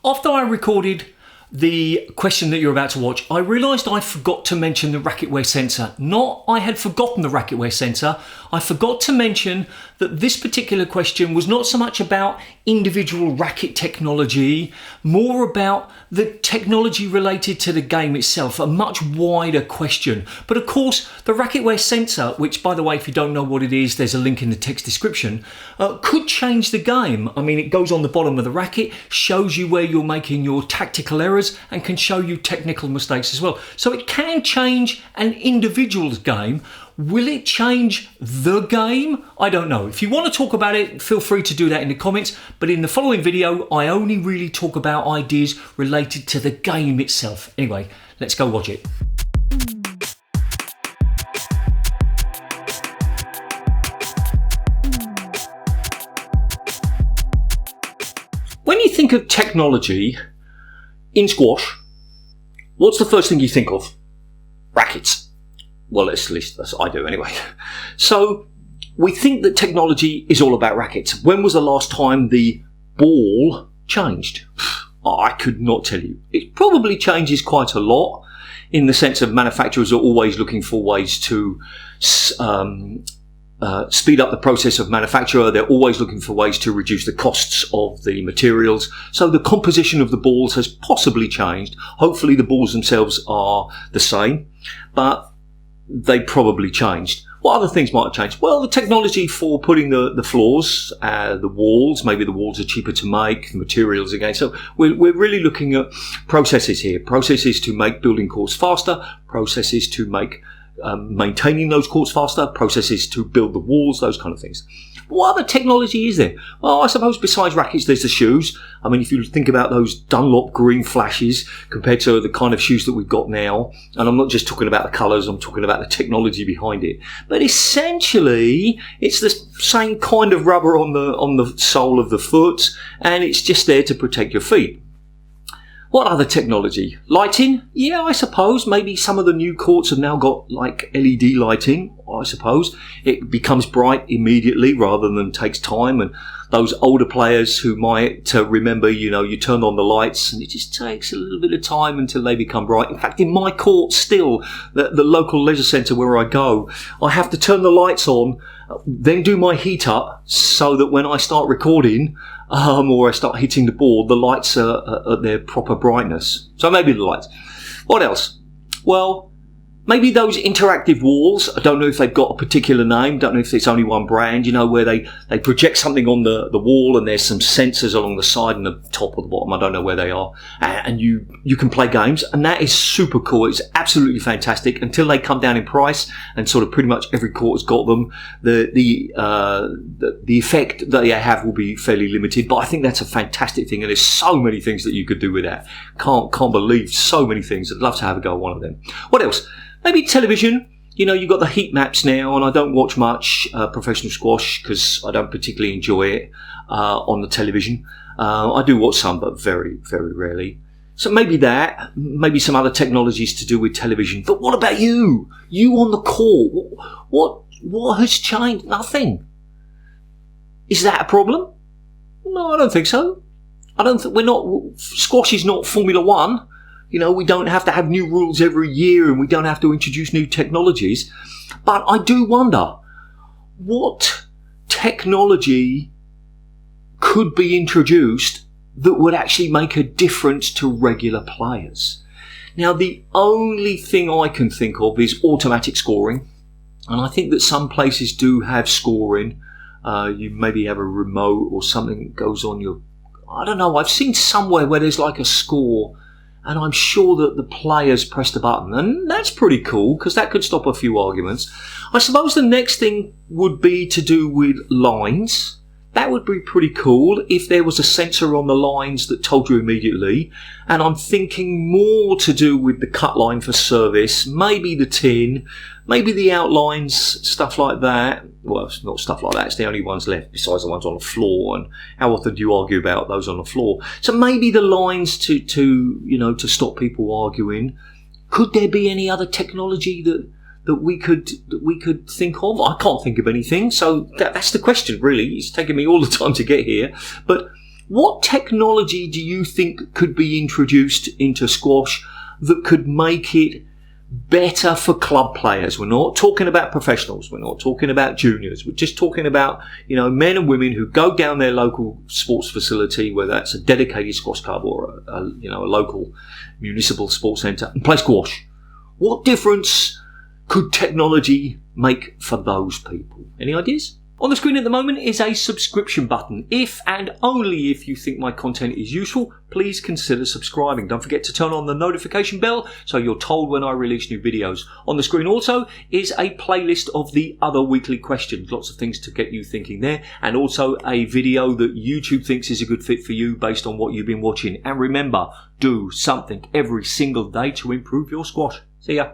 After I recorded the question that you're about to watch, I realised I forgot to mention the Racketware Sensor. Not I had forgotten the Racketware Sensor, I forgot to mention that this particular question was not so much about individual racket technology, more about the technology related to the game itself, a much wider question. But of course, the Racketware Sensor, which by the way, if you don't know what it is, there's a link in the text description, could change the game. I mean, it goes on the bottom of the racket, shows you where you're making your tactical errors, and can show you technical mistakes as well. So it can change an individual's game. Will it change the game? I don't know. If you want to talk about it, feel free to do that in the comments. But in the following video, I only really talk about ideas related to the game itself. Anyway, let's go watch it. When you think of technology in squash, what's the first thing you think of? Rackets. Well, at least that's what I do anyway. So we think that technology is all about rackets. When was the last time the ball changed? I could not tell you. It probably changes quite a lot in the sense of manufacturers are always looking for ways to speed up the process of manufacture. They're always looking for ways to reduce the costs of the materials. So the composition of the balls has possibly changed. Hopefully the balls themselves are the same, but they probably changed. What other things might have changed? Well, the technology for putting the floors, the walls, maybe the walls are cheaper to make, the materials again. So we're really looking at processes here. Processes to make building courts faster, processes to make maintaining those courts faster, processes to build the walls, those kind of things. What other technology is there? Well, I suppose besides rackets, there's the shoes. I mean, if you think about those Dunlop green flashes compared to the kind of shoes that we've got now, and I'm not just talking about the colours, I'm talking about the technology behind it. But essentially, it's the same kind of rubber on the sole of the foot, and it's just there to protect your feet. What other technology? Lighting? Yeah, I suppose. Maybe some of the new courts have now got like LED lighting, I suppose. It becomes bright immediately rather than takes time. And those older players who might remember, you turn on the lights and it just takes a little bit of time until they become bright. In fact, in my court still, the local leisure centre where I go, I have to turn the lights on, then do my heat up so that when I start recording, or I start hitting the board, the lights are at their proper brightness. So maybe the lights. What else? Well, maybe those interactive walls. I don't know if they've got a particular name. Don't know if it's only one brand, where they project something on the wall and there's some sensors along the side and the top or the bottom. I don't know where they are. And you can play games, and that is super cool. It's absolutely fantastic until they come down in price, and sort of pretty much every court has got them. The effect that they have will be fairly limited, but I think that's a fantastic thing, and there's so many things that you could do with that. Can't believe so many things. I'd love to have a go at one of them. What else? Maybe television. You've got the heat maps now, and I don't watch much professional squash because I don't particularly enjoy it on the television. I do watch some, but very, very rarely. So maybe that, maybe some other technologies to do with television. But what about you? You on the court? What has changed? Nothing. Is that a problem? No, I don't think so. I don't think squash is not Formula One. We don't have to have new rules every year, and we don't have to introduce new technologies. But I do wonder what technology could be introduced that would actually make a difference to regular players. Now, the only thing I can think of is automatic scoring. And I think that some places do have scoring. You maybe have a remote or something that goes on your... I don't know. I've seen somewhere where there's like a score, and I'm sure that the players press the button, and that's pretty cool because that could stop a few arguments. I suppose the next thing would be to do with lines. That would be pretty cool if there was a sensor on the lines that told you immediately. And I'm thinking more to do with the cut line for service, maybe the tin, maybe the outlines, stuff like that. Well, it's not stuff like that, it's the only ones left besides the ones on the floor, and how often do you argue about those on the floor? So maybe the lines to stop people arguing. Could there be any other technology that we could think of? I can't think of anything, so that's the question really. It's taken me all the time to get here. But What technology do you think could be introduced into squash that could make it better for club players? We're not talking about professionals. We're not talking about juniors. We're just talking about, men and women who go down their local sports facility, whether that's a dedicated squash club or a local municipal sports centre, and play squash. What difference could technology make for those people? Any ideas? On the screen at the moment is a subscription button. If and only if you think my content is useful, please consider subscribing. Don't forget to turn on the notification bell so you're told when I release new videos. On the screen also is a playlist of the other weekly questions. Lots of things to get you thinking there, and also a video that YouTube thinks is a good fit for you based on what you've been watching. And remember, do something every single day to improve your squash. See ya.